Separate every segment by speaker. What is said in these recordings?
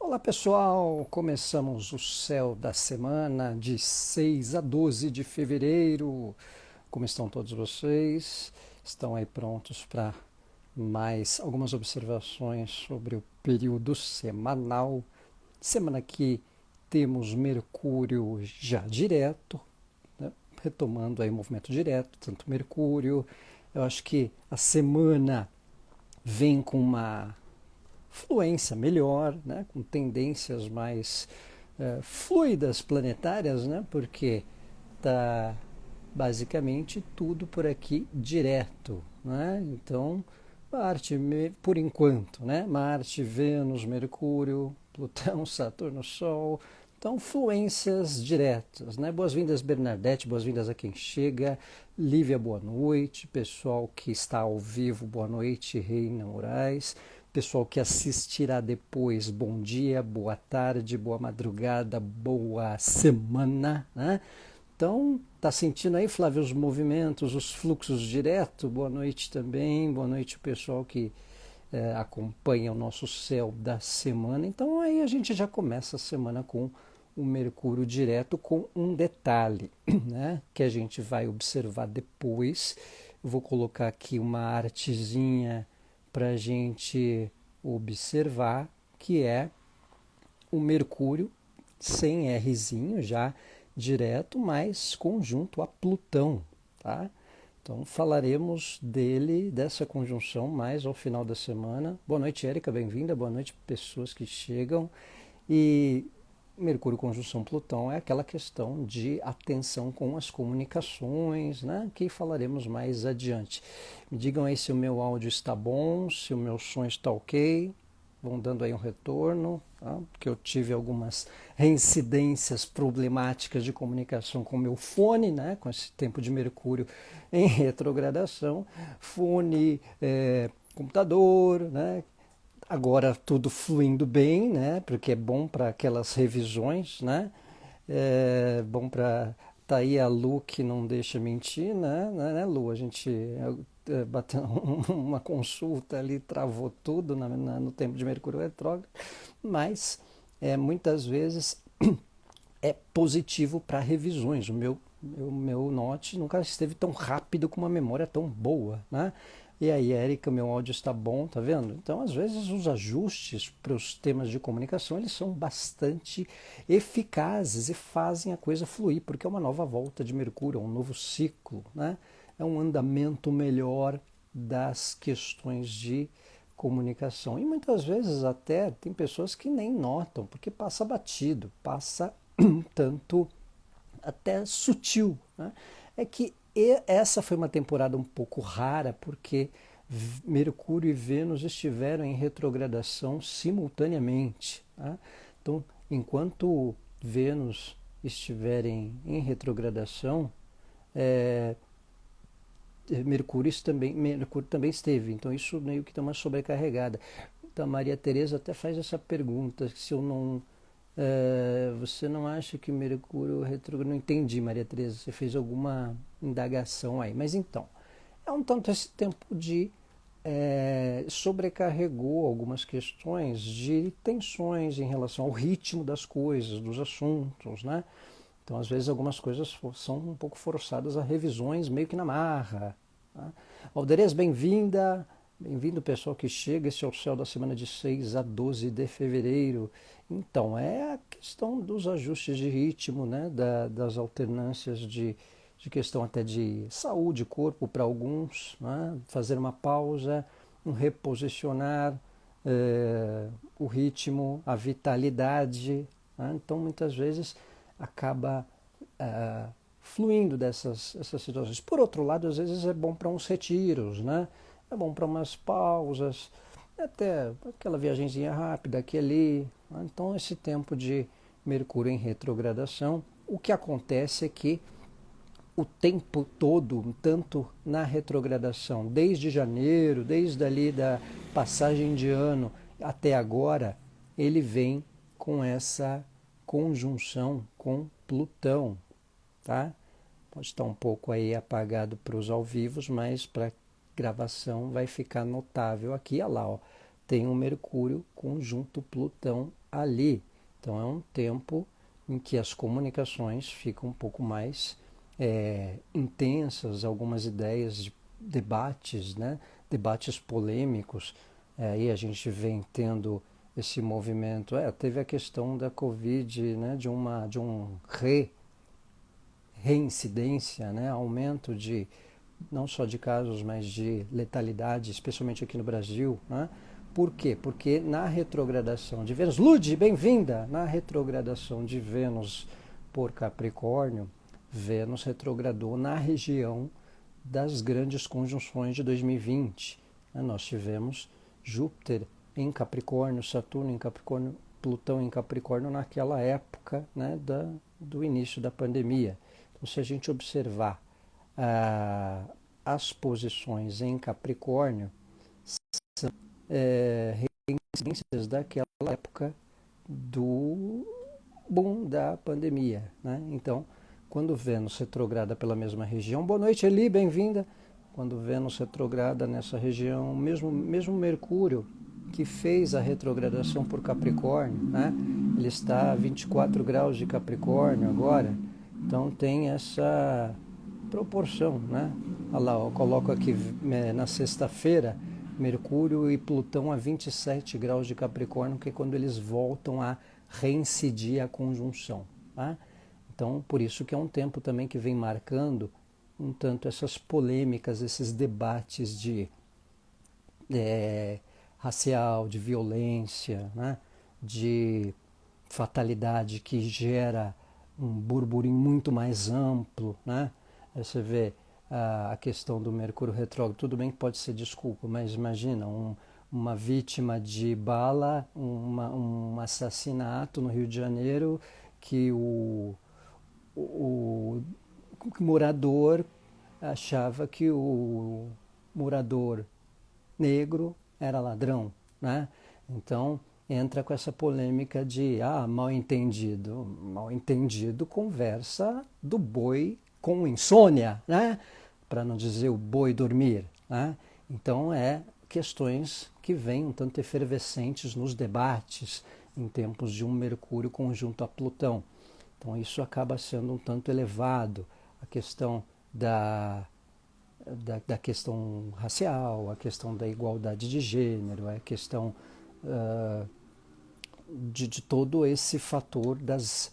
Speaker 1: Olá pessoal, começamos o céu da semana de 6 a 12 de fevereiro. Como estão todos vocês? Estão aí prontos para mais algumas observações sobre o período semanal? Semana que temos Mercúrio já direto, né? Retomando aí o movimento direto, tanto Mercúrio. Eu acho que a semana vem com uma fluência melhor, né, com tendências mais fluidas planetárias, né, porque está basicamente tudo por aqui direto. Né? Então, Marte, por enquanto, né, Marte, Vênus, Mercúrio, Plutão, Saturno, Sol. Então, fluências diretas, né? Boas-vindas, Bernadette, boas-vindas a quem chega. Lívia, boa noite. Pessoal que está ao vivo, boa noite. Reina Moraes. Pessoal que assistirá depois, bom dia, boa tarde, boa madrugada, boa semana, né? Então, tá sentindo aí, Flávio, os movimentos, os fluxos direto? Boa noite também, boa noite pessoal que acompanha o nosso céu da semana. Então aí a gente já começa a semana com o Mercúrio direto, com um detalhe, né, que a gente vai observar depois. Eu vou colocar aqui uma artezinha para a gente observar, que é o Mercúrio sem Rzinho já direto, mas conjunto a Plutão, tá? Então falaremos dele, dessa conjunção, mais ao final da semana. Boa noite, Érica, bem-vinda. Boa noite, pessoas que chegam. E Mercúrio conjunção Plutão é aquela questão de atenção com as comunicações, né? Que falaremos mais adiante. Me digam aí se o meu áudio está bom, se o meu som está ok. Vão dando aí um retorno, tá? Porque eu tive algumas reincidências problemáticas de comunicação com o meu fone, né? Com esse tempo de Mercúrio em retrogradação, fone, computador, né? Agora tudo fluindo bem, né? Porque é bom para aquelas revisões, né? É bom para tá aí a Lu que não deixa mentir, né, Lu? A gente bateu uma consulta ali, travou tudo no tempo de Mercúrio retrógrado, mas muitas vezes é positivo para revisões. O meu Note nunca esteve tão rápido com uma memória tão boa, né? E aí, Érica, meu áudio está bom, tá vendo? Então, às vezes, os ajustes para os temas de comunicação, eles são bastante eficazes e fazem a coisa fluir, porque é uma nova volta de Mercúrio, é um novo ciclo, né? É um andamento melhor das questões de comunicação. E muitas vezes até tem pessoas que nem notam, porque passa batido, passa tanto até sutil. Né? É que essa foi uma temporada um pouco rara, porque Mercúrio e Vênus estiveram em retrogradação simultaneamente. Tá? Então, enquanto Vênus estiverem em retrogradação, é, Mercúrio também esteve. Então, isso meio que dá uma sobrecarregada. Então, a Maria Tereza até faz essa pergunta, se eu não você não acha que Mercúrio retrógrado? Não entendi, Maria Tereza. Você fez alguma indagação aí. Mas então, é um tanto esse tempo de sobrecarregou algumas questões de tensões em relação ao ritmo das coisas, dos assuntos, né? Então, às vezes, algumas coisas são um pouco forçadas a revisões meio que na marra. Tá? Alderez, bem-vinda. Bem-vindo, pessoal que chega. Esse é o céu da semana de 6 a 12 de fevereiro. Então, é a questão dos ajustes de ritmo, né? Das alternâncias de questão até de saúde, corpo para alguns, né? Fazer uma pausa, um reposicionar o ritmo, a vitalidade. Né? Então, muitas vezes, acaba fluindo essas situações. Por outro lado, às vezes é bom para uns retiros, né? É bom para umas pausas, até aquela viagenzinha rápida aqui ali. Né? Então, esse tempo de Mercúrio em retrogradação, o que acontece é que o tempo todo, tanto na retrogradação, desde janeiro, desde ali da passagem de ano até agora, ele vem com essa conjunção com Plutão, tá? Pode estar um pouco aí apagado para os ao vivos, mas para gravação vai ficar notável aqui, olha lá, ó, tem um Mercúrio conjunto Plutão ali. Então é um tempo em que as comunicações ficam um pouco mais intensas, algumas ideias de debates, né? Debates polêmicos. Aí a gente vem tendo esse movimento. Teve a questão da Covid, né? De um reincidência, né? Aumento de não só de casos, mas de letalidade, especialmente aqui no Brasil, né? Por quê? Porque na retrogradação de Vênus, Lud, bem-vinda! Na retrogradação de Vênus por Capricórnio, Vênus retrogradou na região das grandes conjunções de 2020. Nós tivemos Júpiter em Capricórnio, Saturno em Capricórnio, Plutão em Capricórnio naquela época, né, do início da pandemia. Então, se a gente observar as posições em Capricórnio, são reincidências daquela época do boom da pandemia, né? Então, quando Vênus retrograda pela mesma região, boa noite Eli, bem-vinda. Quando Vênus retrograda nessa região, mesmo Mercúrio, que fez a retrogradação por Capricórnio, né? Ele está a 24 graus de Capricórnio agora, então tem essa proporção, né? Olha lá, eu coloco aqui na sexta-feira, Mercúrio e Plutão a 27 graus de Capricórnio, que é quando eles voltam a reincidir a conjunção, tá? Então, por isso que é um tempo também que vem marcando um tanto essas polêmicas, esses debates de racial, de violência, né? De fatalidade que gera um burburinho muito mais amplo, né? Aí você vê a questão do Mercúrio retrógrado, tudo bem que pode ser desculpa, mas imagina uma vítima de bala, um assassinato no Rio de Janeiro que o morador achava que o morador negro era ladrão, né? Então entra com essa polêmica de mal entendido. Mal entendido conversa do boi com insônia, né? Para não dizer o boi dormir, né? Então questões que vêm um tanto efervescentes nos debates em tempos de um Mercúrio conjunto a Plutão. Então isso acaba sendo um tanto elevado, a questão da questão racial, a questão da igualdade de gênero, a questão de todo esse fator das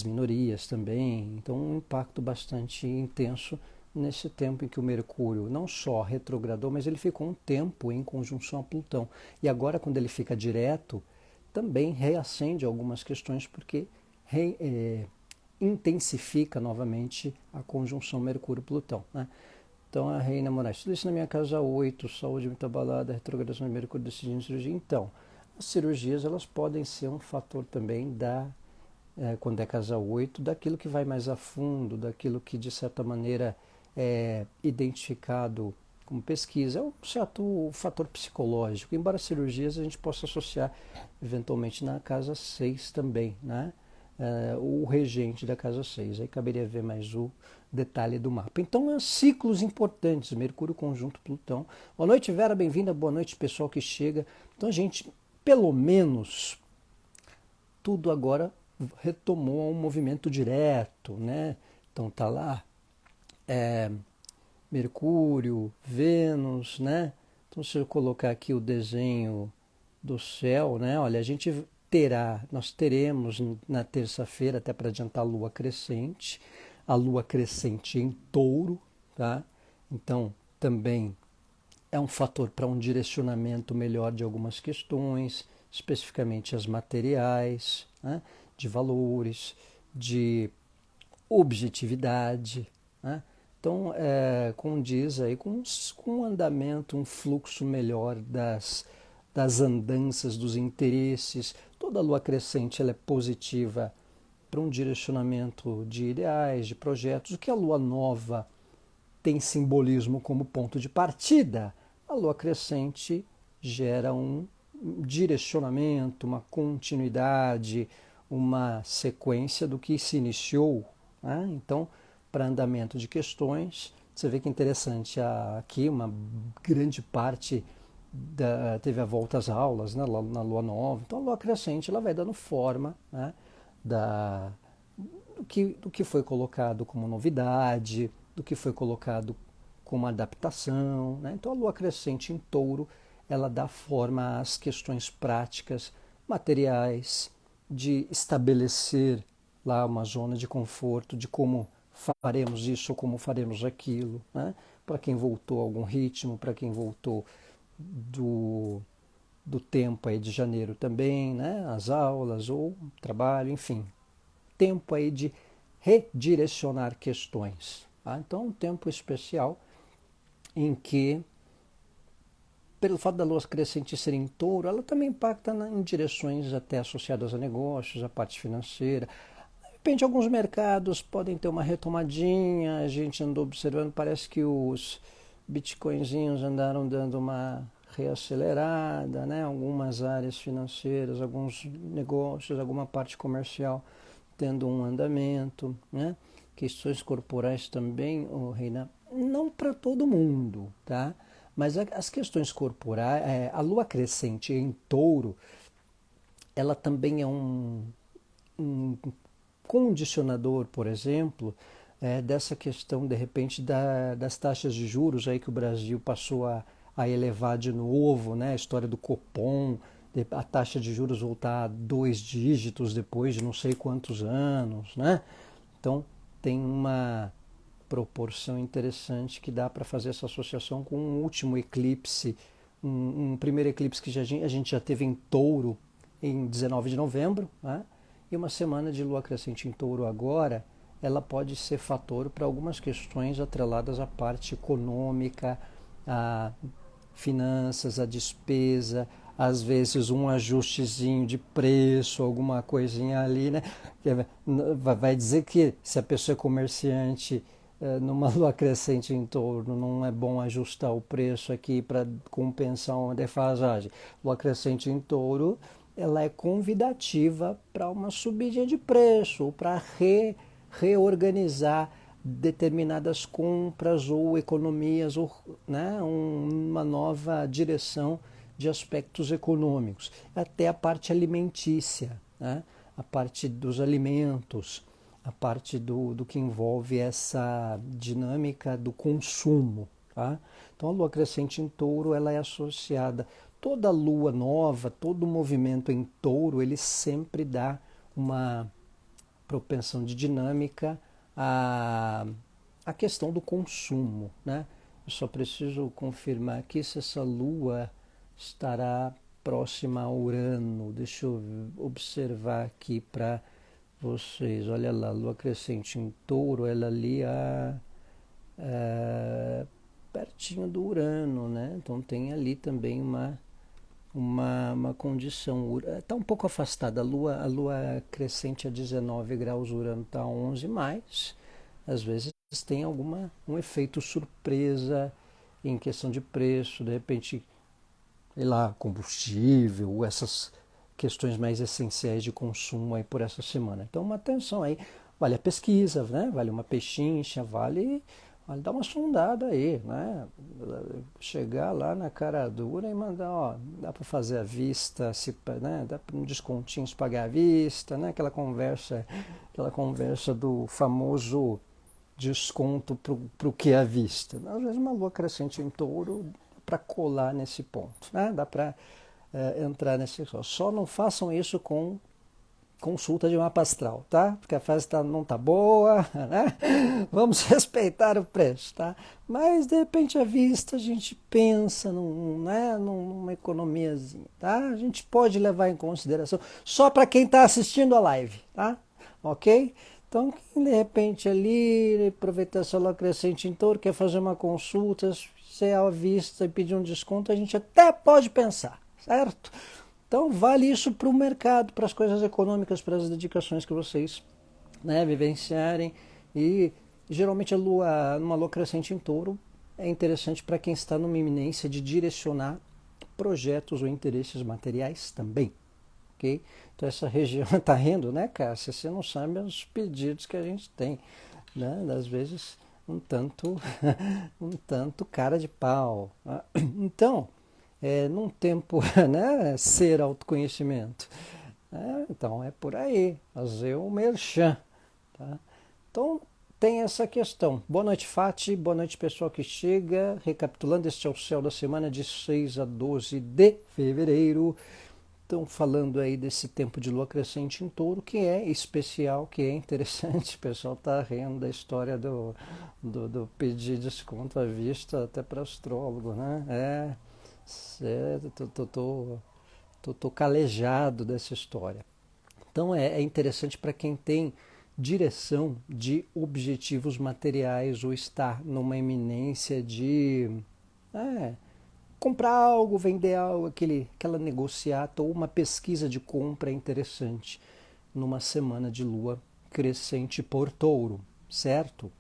Speaker 1: minorias também. Então um impacto bastante intenso nesse tempo em que o Mercúrio não só retrogradou, mas ele ficou um tempo em conjunção a Plutão. E agora, quando ele fica direto, também reacende algumas questões, porque intensifica novamente a conjunção Mercúrio-Plutão, né? Então, a Reina Moraes, tudo isso na minha casa 8, saúde muito abalada, retrogradação de Mercúrio decidindo cirurgia. Então, as cirurgias elas podem ser um fator também quando é casa 8, daquilo que vai mais a fundo, daquilo que de certa maneira é identificado como pesquisa, é um certo fator psicológico, embora cirurgias a gente possa associar eventualmente na casa 6 também, né? O regente da casa 6, aí caberia ver mais o detalhe do mapa. Então, ciclos importantes, Mercúrio conjunto Plutão. Boa noite, Vera, bem-vinda, boa noite, pessoal que chega. Então, a gente, pelo menos, tudo agora retomou um movimento direto, né? Então, tá lá Mercúrio, Vênus, né? Então, se eu colocar aqui o desenho do céu, né? Olha, nós teremos na terça-feira, até para adiantar, a lua crescente em Touro, tá? Então, também é um fator para um direcionamento melhor de algumas questões, especificamente as materiais, né? De valores, de objetividade, né? Então, condiz aí com um andamento, um fluxo melhor das andanças, dos interesses. Toda lua crescente ela é positiva para um direcionamento de ideais, de projetos. O que a lua nova tem simbolismo como ponto de partida, a lua crescente gera um direcionamento, uma continuidade, uma sequência do que se iniciou, né? Então, para andamento de questões, você vê que é interessante aqui uma grande parte teve a volta às aulas, né, na lua nova. Então a lua crescente ela vai dando forma, né, da, do que foi colocado como novidade, do que foi colocado como adaptação. Né? Então a lua crescente em touro ela dá forma às questões práticas, materiais, de estabelecer lá uma zona de conforto, de como faremos isso ou como faremos aquilo. Né? Para quem voltou a algum ritmo, para quem voltou do, do tempo aí de janeiro também, né? As aulas ou trabalho, enfim. Tempo aí de redirecionar questões. Tá? Então, um tempo especial em que, pelo fato da lua crescente ser em touro, ela também impacta em direções até associadas a negócios, a parte financeira. De repente, alguns mercados podem ter uma retomadinha, a gente andou observando, parece que os bitcoinzinhos andaram dando uma reacelerada, né? Algumas áreas financeiras, alguns negócios, alguma parte comercial tendo um andamento, né? Questões corporais também, oh, Reina, não para todo mundo, tá? Mas as questões corporais, a lua crescente em touro, ela também é um condicionador, por exemplo, dessa questão, de repente, das taxas de juros aí que o Brasil passou a elevar de novo, né? A história do Copom, a taxa de juros voltar a 2 dígitos depois de não sei quantos anos, né? Então, tem uma proporção interessante que dá para fazer essa associação com um último eclipse, um primeiro eclipse que a gente já teve em touro em 19 de novembro, né? E uma semana de lua crescente em touro agora, ela pode ser fator para algumas questões atreladas à parte econômica, a finanças, a despesa, às vezes um ajustezinho de preço, alguma coisinha ali, né? Vai dizer que se a pessoa é comerciante numa lua crescente em touro, não é bom ajustar o preço aqui para compensar uma defasagem. Lua crescente em touro, ela é convidativa para uma subida de preço, ou para reorganizar determinadas compras ou economias, ou né, uma nova direção de aspectos econômicos. Até a parte alimentícia, né, a parte dos alimentos, a parte do que envolve essa dinâmica do consumo. Tá? Então a lua crescente em touro ela é associada, toda lua nova, todo movimento em touro, ele sempre dá uma propensão de dinâmica à questão do consumo. Né? Eu só preciso confirmar aqui se essa lua estará próxima a Urano. Deixa eu observar aqui para vocês. Olha lá, lua crescente em touro, ela ali pertinho do Urano, né? Então tem ali também uma condição. Está um pouco afastada. A lua crescente a 19 graus, Urano está a 11, mas às vezes tem um efeito surpresa em questão de preço, de repente, sei lá, combustível, essas questões mais essenciais de consumo aí por essa semana. Então, uma atenção aí. Vale a pesquisa, né? Vale uma pechincha, vale dar uma sondada aí, né? Chegar lá na cara dura e mandar, ó, dá para fazer à vista, né? Dá para um descontinho se pagar à vista, né? Aquela conversa do famoso desconto para o que é à vista. Às vezes uma lua crescente em touro para colar nesse ponto, né? Dá para entrar nesse só não façam isso com consulta de mapa astral, tá? Porque a fase não tá boa, né? Vamos respeitar o preço, tá? Mas de repente à vista a gente pensa né, numa economiazinha, tá? A gente pode levar em consideração só para quem está assistindo a live, tá? Ok? Então, quem de repente ali aproveitar essa lua crescente em touro, quer fazer uma consulta, se é à vista e pedir um desconto, a gente até pode pensar, certo? Então, vale isso para o mercado, para as coisas econômicas, para as dedicações que vocês, né, vivenciarem. E geralmente numa lua crescente em touro, é interessante para quem está numa iminência de direcionar projetos ou interesses materiais também. Okay? Então, essa região está rindo, né, Cássia? Você não sabe os pedidos que a gente tem, né? Às vezes, um tanto cara de pau. Então, num tempo, né, ser autoconhecimento. Então é por aí, fazer o merchan, tá? Então tem essa questão. Boa noite, Fati, boa noite, pessoal que chega. Recapitulando, este é o Céu da Semana de 6 a 12 de fevereiro. Estão falando aí desse tempo de lua crescente em touro, que é especial, que é interessante. O pessoal está rindo da história do pedir desconto à vista até para astrólogo, né? Tô calejado dessa história. Então é interessante para quem tem direção de objetivos materiais ou está numa eminência de é, comprar algo, vender algo, aquela negociata ou uma pesquisa de compra interessante numa semana de lua crescente por touro, certo?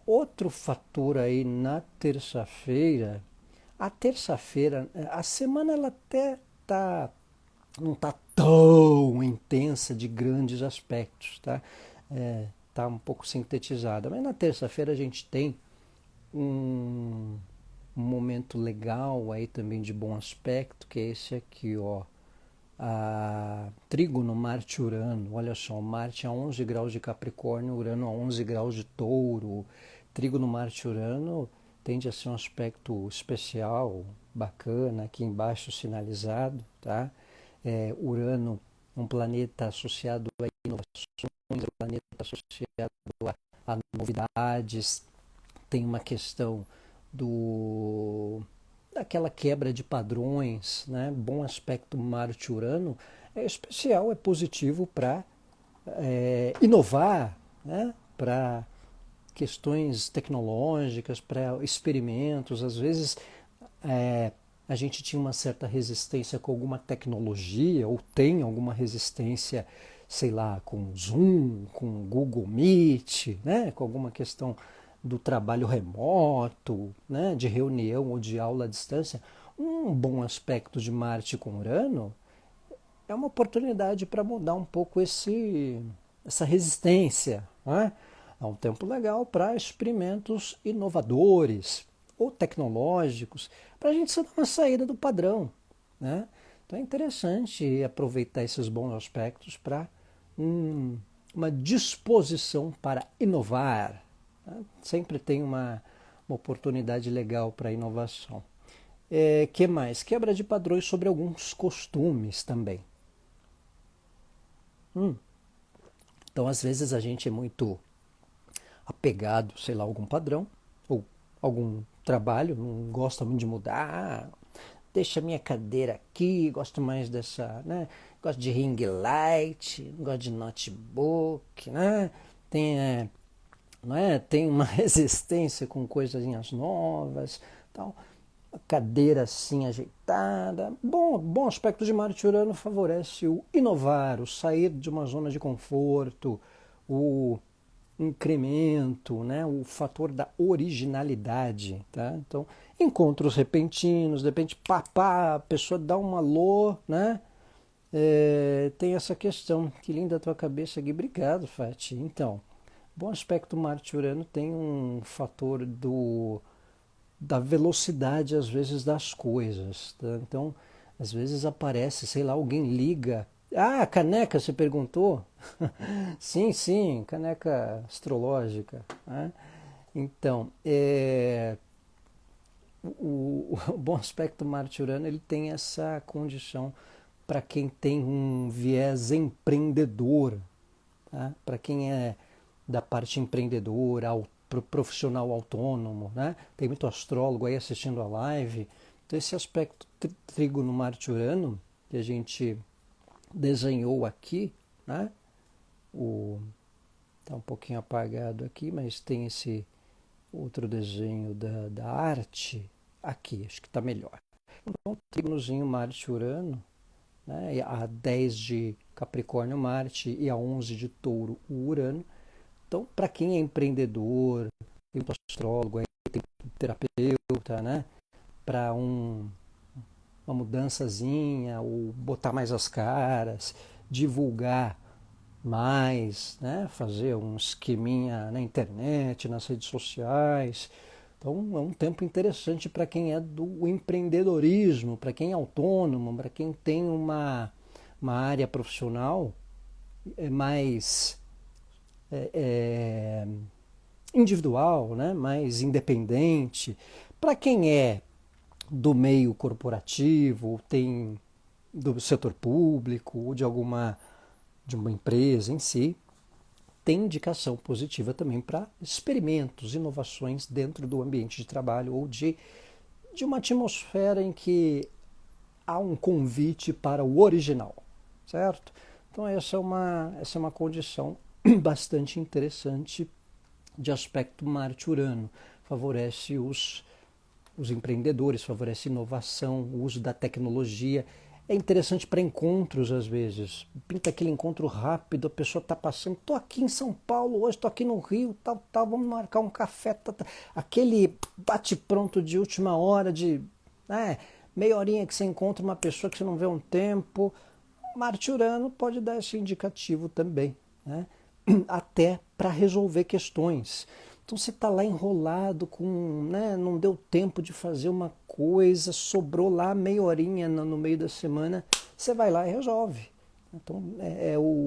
Speaker 1: Outro fator aí na terça-feira, a semana ela até não está tão intensa de grandes aspectos, tá? Tá um pouco sintetizada, mas na terça-feira a gente tem um, um momento legal aí também de bom aspecto, que é esse aqui, ó. Trígono Marte-Urano, olha só, Marte a 11 graus de Capricórnio, Urano a 11 graus de Touro. Trígono Marte-Urano tende a ser um aspecto especial, bacana, aqui embaixo sinalizado, tá? Urano, um planeta associado a inovações, um planeta associado a novidades, tem uma questão do daquela quebra de padrões, né? Bom aspecto Marte-Urano é especial, é positivo para inovar, né? Para questões tecnológicas, para experimentos. Às vezes a gente tinha uma certa resistência com alguma tecnologia, ou tem alguma resistência, sei lá, com Zoom, com Google Meet, né? Com alguma questão do trabalho remoto, né? De reunião ou de aula à distância. Um bom aspecto de Marte com Urano é uma oportunidade para mudar um pouco essa resistência. Né? É um tempo legal para experimentos inovadores ou tecnológicos, para a gente dar uma saída do padrão. Né? Então é interessante aproveitar esses bons aspectos para uma disposição para inovar. Né? Sempre tem uma oportunidade legal para inovação. Que mais? Quebra de padrões sobre alguns costumes também. Então, às vezes, a gente é muito apegado, sei lá, a algum padrão ou algum trabalho, não gosta muito de mudar. Deixa minha cadeira aqui, gosto mais dessa, né? Gosto de ring light, gosto de notebook, né? Tem, não é? Tem uma resistência com coisinhas novas, tal. A cadeira assim ajeitada. Bom aspecto de Marte Urano favorece o inovar, o sair de uma zona de conforto, o incremento, né? O fator da originalidade. Tá? Então, encontros repentinos, de repente, a pessoa dá um alô, né? Tem essa questão. Que linda a tua cabeça, Gui. Obrigado, Fati. Então, bom aspecto Marte Urano tem um fator da velocidade, às vezes, das coisas. Tá? Então, às vezes aparece, sei lá, alguém liga. Ah, caneca, você perguntou? Sim, sim, caneca astrológica. Né? Então, o bom aspecto Marte-Urano ele tem essa condição para quem tem um viés empreendedor, tá? Para quem é da parte empreendedora, profissional autônomo, né? Tem muito astrólogo aí assistindo a live. Então esse aspecto trígono Marte-Urano que a gente desenhou aqui, né? Tá um pouquinho apagado aqui, mas tem esse outro desenho da arte aqui, acho que está melhor. Então, trígonozinho Marte-Urano, né? A 10 de Capricórnio Marte e a 11 de Touro o Urano. Então, para quem é empreendedor, tem muito astrólogo, tem terapeuta, né? Para uma mudançazinha, ou botar mais as caras, divulgar mais, né? Fazer um esqueminha na internet, nas redes sociais. Então é um tempo interessante para quem é do empreendedorismo, para quem é autônomo, para quem tem uma área profissional mais é, individual, né? Mais independente. Para quem é do meio corporativo, tem do setor público ou de uma empresa em si, tem indicação positiva também para experimentos, inovações dentro do ambiente de trabalho ou de uma atmosfera em que há um convite para o original, certo? Então essa é uma condição bastante interessante de aspecto Marte-Urano. Favorece os empreendedores, favorece inovação, o uso da tecnologia. É interessante para encontros às vezes. Pinta aquele encontro rápido, a pessoa está passando, estou aqui em São Paulo hoje, estou aqui no Rio, tal, tal, vamos marcar um café. Tal, tal. Aquele bate-pronto de última hora, de meia horinha que você encontra uma pessoa que você não vê há um tempo. Marte-Urano pode dar esse indicativo também, né? Até para resolver questões. Então você está lá enrolado com, né, não deu tempo de fazer uma coisa, sobrou lá meia horinha no meio da semana, você vai lá e resolve. Então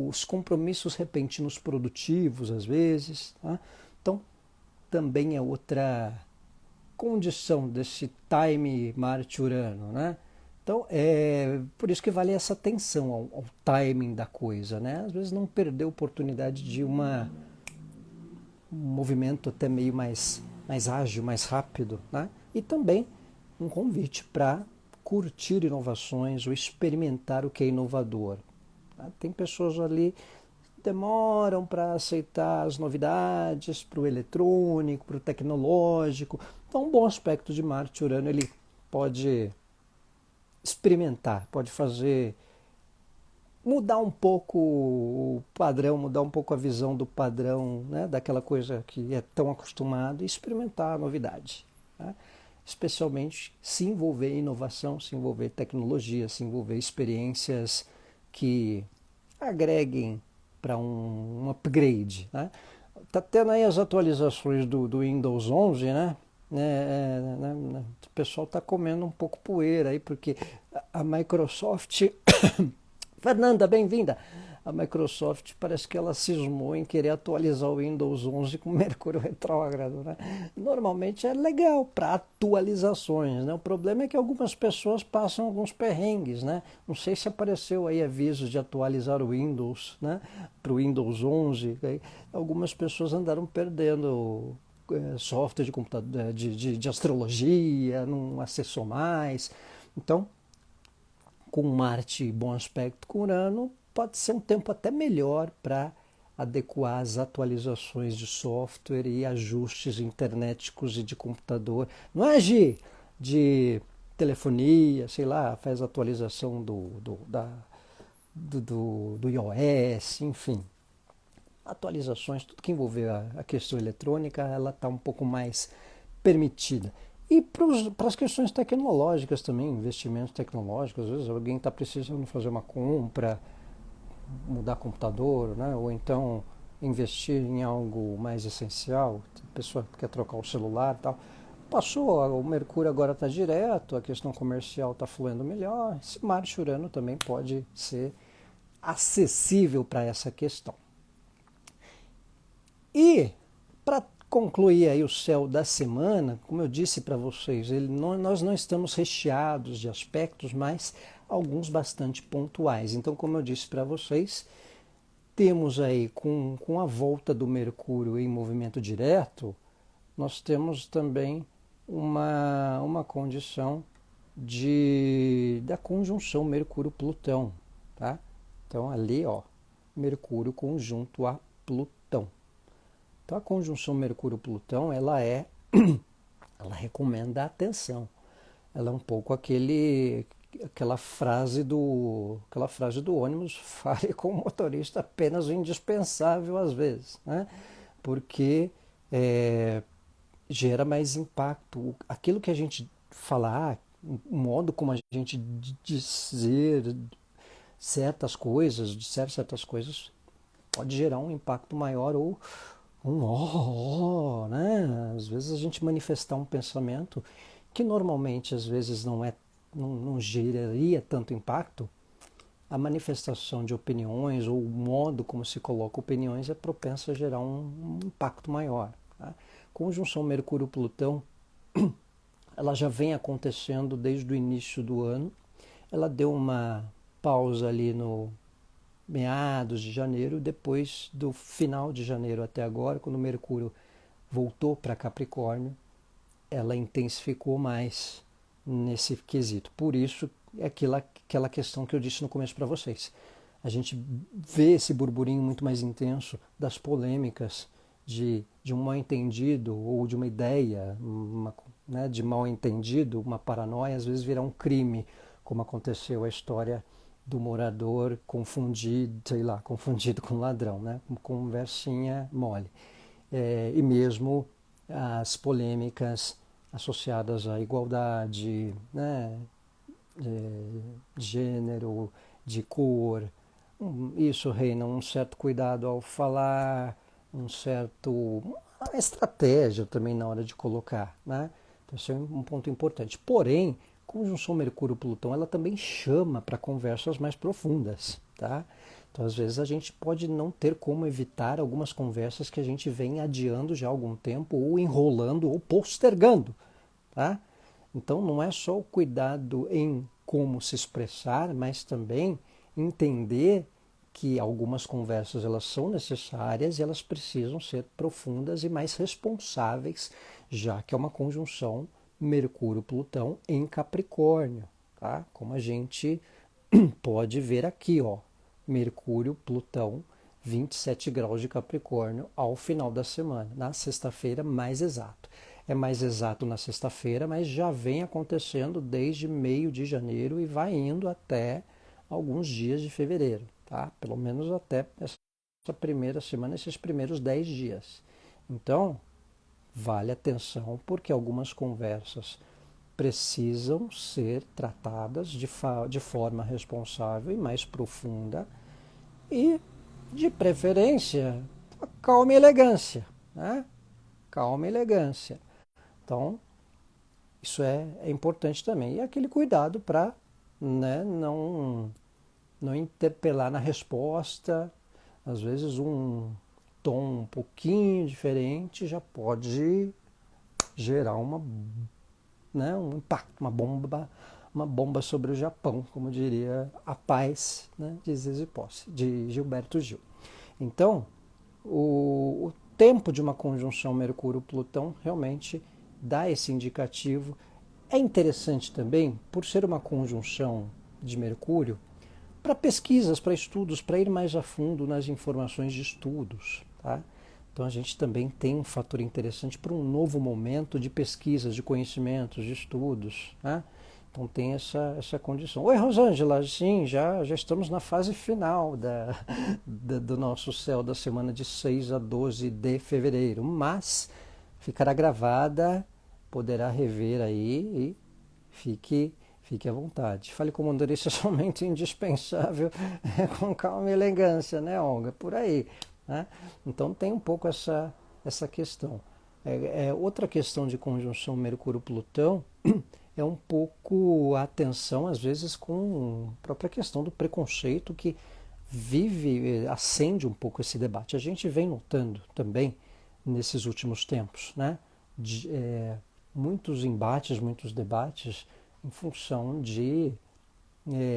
Speaker 1: os compromissos repentinos produtivos às vezes, tá? Então também é outra condição desse time Marte-Urano, né? Então, é por isso que vale essa atenção ao timing da coisa, né? Às vezes não perder a oportunidade de um movimento até meio mais ágil, mais rápido, né? E também um convite para curtir inovações ou experimentar o que é inovador. Tá? Tem pessoas ali que demoram para aceitar as novidades, para o eletrônico, para o tecnológico. Então, um bom aspecto de Marte-Urano, ele pode experimentar, pode fazer mudar um pouco o padrão, mudar um pouco a visão do padrão, né, daquela coisa que é tão acostumado e experimentar a novidade. Né? Especialmente se envolver em inovação, se envolver em tecnologia, se envolver em experiências que agreguem para um upgrade. Né? Tá tendo aí as atualizações do Windows 11, né? O pessoal está comendo um pouco poeira aí, porque a Microsoft Fernanda, bem-vinda! A Microsoft parece que ela cismou em querer atualizar o Windows 11 com Mercúrio retrógrado, né? Normalmente é legal para atualizações, né? O problema é que algumas pessoas passam alguns perrengues, né? Não sei se apareceu aí avisos de atualizar o Windows, né? Para o Windows 11. Aí algumas pessoas andaram perdendo software de computador, de astrologia, não acessou mais. Então, com Marte e bom aspecto com Urano, pode ser um tempo até melhor para adequar as atualizações de software e ajustes internéticos e de computador. Não é de telefonia, sei lá, faz atualização do iOS, enfim. Atualizações, tudo que envolver a questão eletrônica, ela está um pouco mais permitida. E para as questões tecnológicas também, investimentos tecnológicos, às vezes alguém está precisando fazer uma compra, mudar computador, né? Ou então investir em algo mais essencial, a pessoa quer trocar o celular e tal. Passou, o Mercúrio agora está direto, a questão comercial está fluindo melhor, esse Marte-Urano também pode ser acessível para essa questão. E para concluir aí o céu da semana, como eu disse para vocês, nós não estamos recheados de aspectos, mas alguns bastante pontuais. Então, como eu disse para vocês, temos aí com a volta do Mercúrio em movimento direto, nós temos também uma condição da conjunção Mercúrio-Plutão. Tá? Então, ali, ó, Mercúrio conjunto a Plutão. Então a conjunção Mercúrio-Plutão, ela recomenda a atenção. Ela é um pouco aquela frase do ônibus, fale com o motorista apenas o indispensável às vezes, né? Porque gera mais impacto. Aquilo que a gente falar, o modo como a gente dizer certas coisas, pode gerar um impacto maior ou né? Às vezes a gente manifestar um pensamento que normalmente às vezes não geraria tanto impacto. A manifestação de opiniões ou o modo como se coloca opiniões é propenso a gerar um impacto maior. Tá? Conjunção Mercúrio-Plutão, ela já vem acontecendo desde o início do ano. Ela deu uma pausa ali no meados de janeiro, depois do final de janeiro até agora, quando o Mercúrio voltou para Capricórnio, ela intensificou mais nesse quesito. Por isso, é aquela questão que eu disse no começo para vocês. A gente vê esse burburinho muito mais intenso das polêmicas de um mal-entendido ou de uma ideia, né, de mal-entendido, uma paranoia, às vezes virar um crime, como aconteceu a história do morador confundido com ladrão, né, conversinha mole. E mesmo as polêmicas associadas à igualdade, né, de gênero, de cor. Isso reina um certo cuidado ao falar, uma estratégia também na hora de colocar, né? Então, esse é um ponto importante. Porém, conjunção Mercúrio-Plutão, ela também chama para conversas mais profundas, tá? Então, às vezes, a gente pode não ter como evitar algumas conversas que a gente vem adiando já há algum tempo, ou enrolando, ou postergando, tá? Então, não é só o cuidado em como se expressar, mas também entender que algumas conversas elas são necessárias e elas precisam ser profundas e mais responsáveis, já que é uma conjunção Mercúrio-Plutão em Capricórnio, tá? Como a gente pode ver aqui, ó, Mercúrio-Plutão, 27 graus de Capricórnio ao final da semana, na sexta-feira mais exato. É mais exato na sexta-feira, mas já vem acontecendo desde meio de janeiro e vai indo até alguns dias de fevereiro, tá? Pelo menos até essa primeira semana, esses primeiros 10 dias. Então, vale atenção, porque algumas conversas precisam ser tratadas de forma responsável e mais profunda e, de preferência, calma e elegância, né? Calma e elegância. Então, isso é importante também. E aquele cuidado para, né, não interpelar na resposta. Às vezes um tom um pouquinho diferente já pode gerar um impacto, uma bomba sobre o Japão, como diria a paz, né, de Zizi Posse, de Gilberto Gil. Então, o tempo de uma conjunção Mercúrio-Plutão realmente dá esse indicativo. É interessante também, por ser uma conjunção de Mercúrio, para pesquisas, para estudos, para ir mais a fundo nas informações de estudos. Tá? Então a gente também tem um fator interessante para um novo momento de pesquisas, de conhecimentos, de estudos. Tá? Então tem essa condição. Oi, Rosângela, sim, já estamos na fase final do nosso céu da semana de 6 a 12 de fevereiro, mas ficará gravada, poderá rever aí e fique à vontade. Fale com o motorista somente indispensável, com calma e elegância, né, Olga? Por aí. Né? Então tem um pouco essa questão. Outra questão de conjunção Mercúrio-Plutão é um pouco a atenção, às vezes, com a própria questão do preconceito que acende um pouco esse debate. A gente vem notando também, nesses últimos tempos, né, muitos embates, muitos debates em função de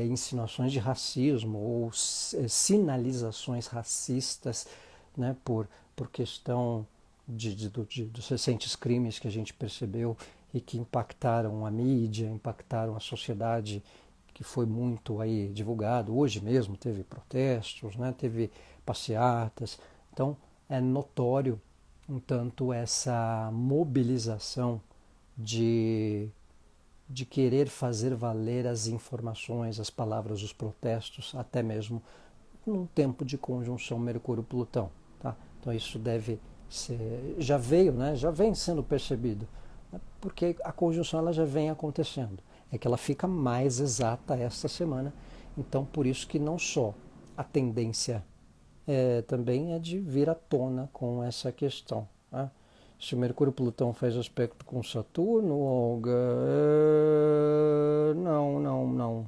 Speaker 1: insinuações de racismo ou sinalizações racistas, né, por questão dos recentes crimes que a gente percebeu e que impactaram a mídia, impactaram a sociedade, que foi muito aí divulgado. Hoje mesmo teve protestos, né, teve passeatas. Então é notório um tanto essa mobilização de querer fazer valer as informações, as palavras, os protestos, até mesmo num tempo de conjunção Mercúrio-Plutão. Tá? Então isso deve ser, já vem sendo percebido, porque a conjunção ela já vem acontecendo. É que ela fica mais exata esta semana. Então por isso que não só a tendência também é de vir à tona com essa questão. Tá? Se o Mercúrio-Plutão faz aspecto com Saturno, Olga, não.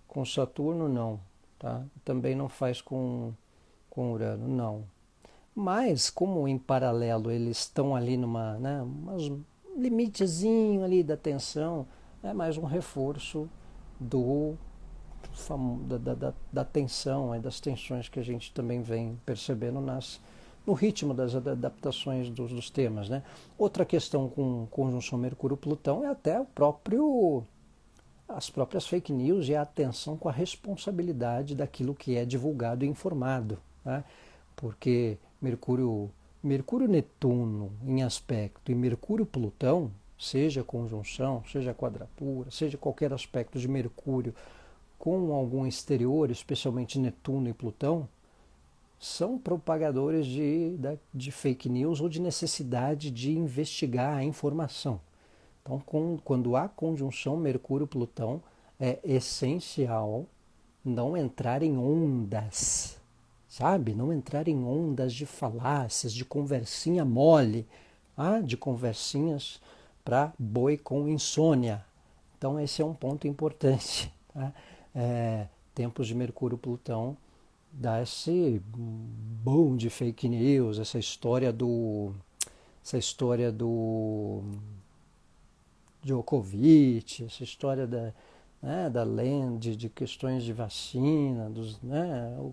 Speaker 1: Com Saturno, não. Tá? Também não faz com Urano, não. Mas, como em paralelo eles estão ali numa, né, um limitezinho ali da tensão, é mais um reforço do da tensão, das tensões que a gente também vem percebendo no ritmo das adaptações dos temas. Né? Outra questão com conjunção Mercúrio-Plutão é até as próprias fake news e a atenção com a responsabilidade daquilo que é divulgado e informado. Né? Porque Mercúrio-Netuno em aspecto e Mercúrio-Plutão, seja conjunção, seja quadratura, seja qualquer aspecto de Mercúrio com algum exterior, especialmente Netuno e Plutão, são propagadores de fake news ou de necessidade de investigar a informação. Então, quando há conjunção Mercúrio-Plutão, é essencial não entrar em ondas, sabe? Não entrar em ondas de falácias, de conversinha mole, de conversinhas para boi com insônia. Então, esse é um ponto importante. Tá? Tempos de Mercúrio-Plutão dá esse boom de fake news, essa história do Djokovic, essa história da lenda, de questões de vacina,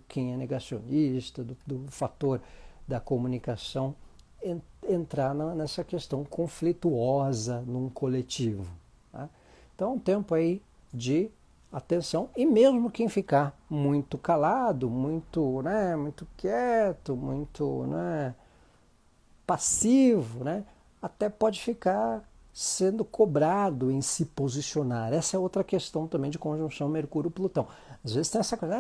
Speaker 1: quem é negacionista, do fator da comunicação, entrar nessa questão conflituosa num coletivo. Tá? Então, um tempo aí de atenção, e mesmo quem ficar muito calado, muito quieto, muito passivo, até pode ficar sendo cobrado em se posicionar. Essa é outra questão também de conjunção Mercúrio-Plutão. Às vezes tem essa coisa,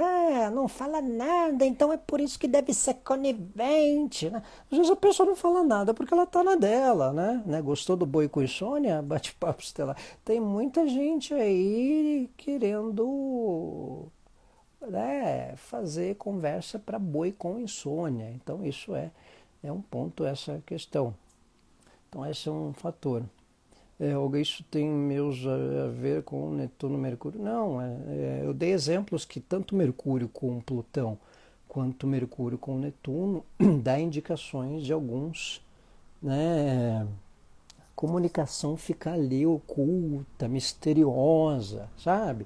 Speaker 1: não fala nada, então é por isso que deve ser conivente. Né? Às vezes a pessoa não fala nada porque ela está na dela. Né? Gostou do boi com insônia? Bate-papo estelar. Tem muita gente aí querendo fazer conversa para boi com insônia. Então isso é um ponto, essa questão. Então esse é um fator. Olga, isso tem a ver com Netuno e Mercúrio? Não, eu dei exemplos que tanto Mercúrio com Plutão quanto Mercúrio com Netuno dá indicações de alguns, comunicação fica ali oculta, misteriosa, sabe?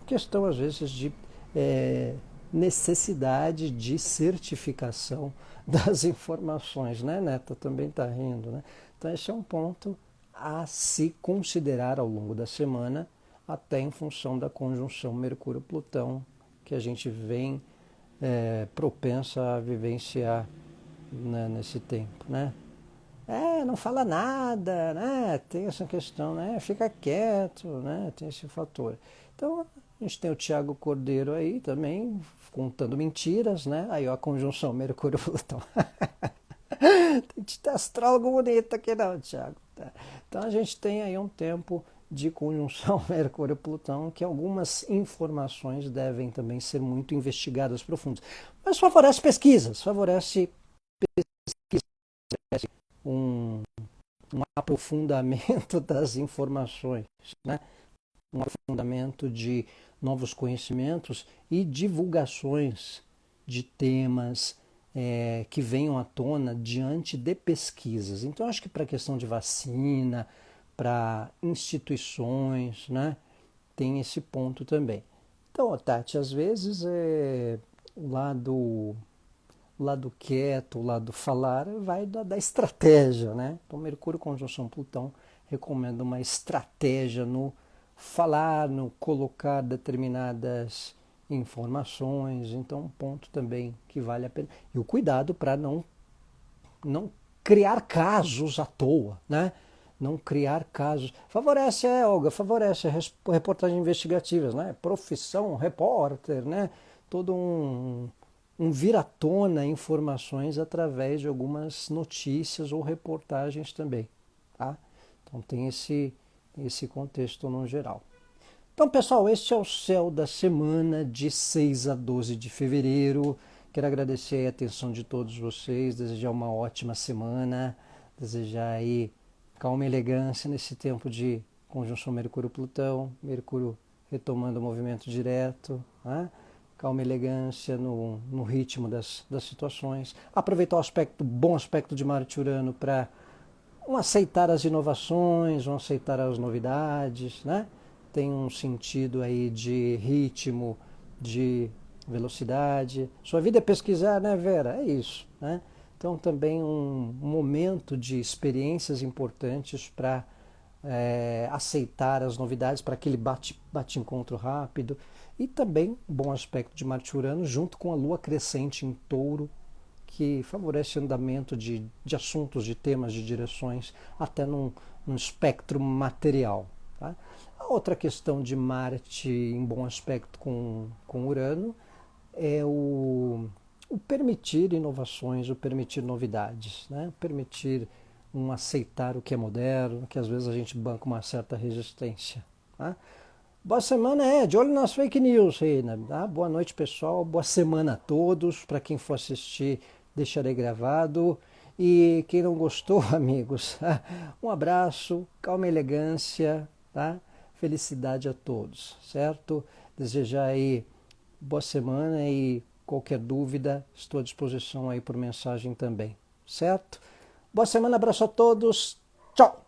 Speaker 1: Questão às vezes de necessidade de certificação das informações, né, Neta? Também está rindo, né? Então esse é um ponto a se considerar ao longo da semana, até em função da conjunção Mercúrio-Plutão, que a gente vem propensa a vivenciar, né, nesse tempo, né? Não fala nada, né? Tem essa questão, né? Fica quieto, né? Tem esse fator. Então, a gente tem o Tiago Cordeiro aí também, contando mentiras, né? Aí, ó, a conjunção Mercúrio-Plutão. Tem que ter astrólogo bonito aqui não, Tiago. Então, a gente tem aí um tempo de conjunção Mercúrio-Plutão, que algumas informações devem também ser muito investigadas profundas. Mas favorece pesquisas, favorece um aprofundamento das informações, né? Um aprofundamento de novos conhecimentos e divulgações de temas que venham à tona diante de pesquisas. Então, acho que para a questão de vacina, para instituições, né, tem esse ponto também. Então, Tati, às vezes o lado quieto, o lado falar, vai da estratégia, né? Então, Mercúrio conjunção Plutão recomenda uma estratégia no falar, no colocar determinadas informações. Então, um ponto também que vale a pena. E o cuidado para não criar casos à toa, né? Não criar casos. Favorece, Olga, favorece reportagens investigativas, né? Profissão, repórter, né? Todo um vir à tona informações através de algumas notícias ou reportagens também, tá? Então tem esse contexto no geral. Então, pessoal, este é o céu da semana de 6 a 12 de fevereiro. Quero agradecer a atenção de todos vocês, desejar uma ótima semana, desejar aí calma e elegância nesse tempo de conjunção Mercúrio-Plutão, Mercúrio retomando o movimento direto, né? Calma e elegância no ritmo das situações. Aproveitar o bom aspecto de Marte-Urano para aceitar as inovações, aceitar as novidades, né? Tem um sentido aí de ritmo, de velocidade. Sua vida é pesquisar, né, Vera? É isso, né? Então também um momento de experiências importantes para aceitar as novidades, para aquele bate-encontro rápido. E também um bom aspecto de Marte-Urano junto com a Lua crescente em Touro, que favorece o andamento de assuntos, de temas, de direções, até num espectro material. Tá? A outra questão de Marte em bom aspecto com Urano é o permitir inovações, o permitir novidades, né? Permitir aceitar o que é moderno, que às vezes a gente banca uma certa resistência. Tá? Boa semana, de olho nas fake news aí, né? Tá? Boa noite, pessoal, boa semana a todos. Para quem for assistir, deixarei gravado. E quem não gostou, amigos, um abraço, calma e elegância, tá? Felicidade a todos, certo? Desejar aí boa semana e qualquer dúvida, estou à disposição aí por mensagem também, certo? Boa semana, abraço a todos, tchau!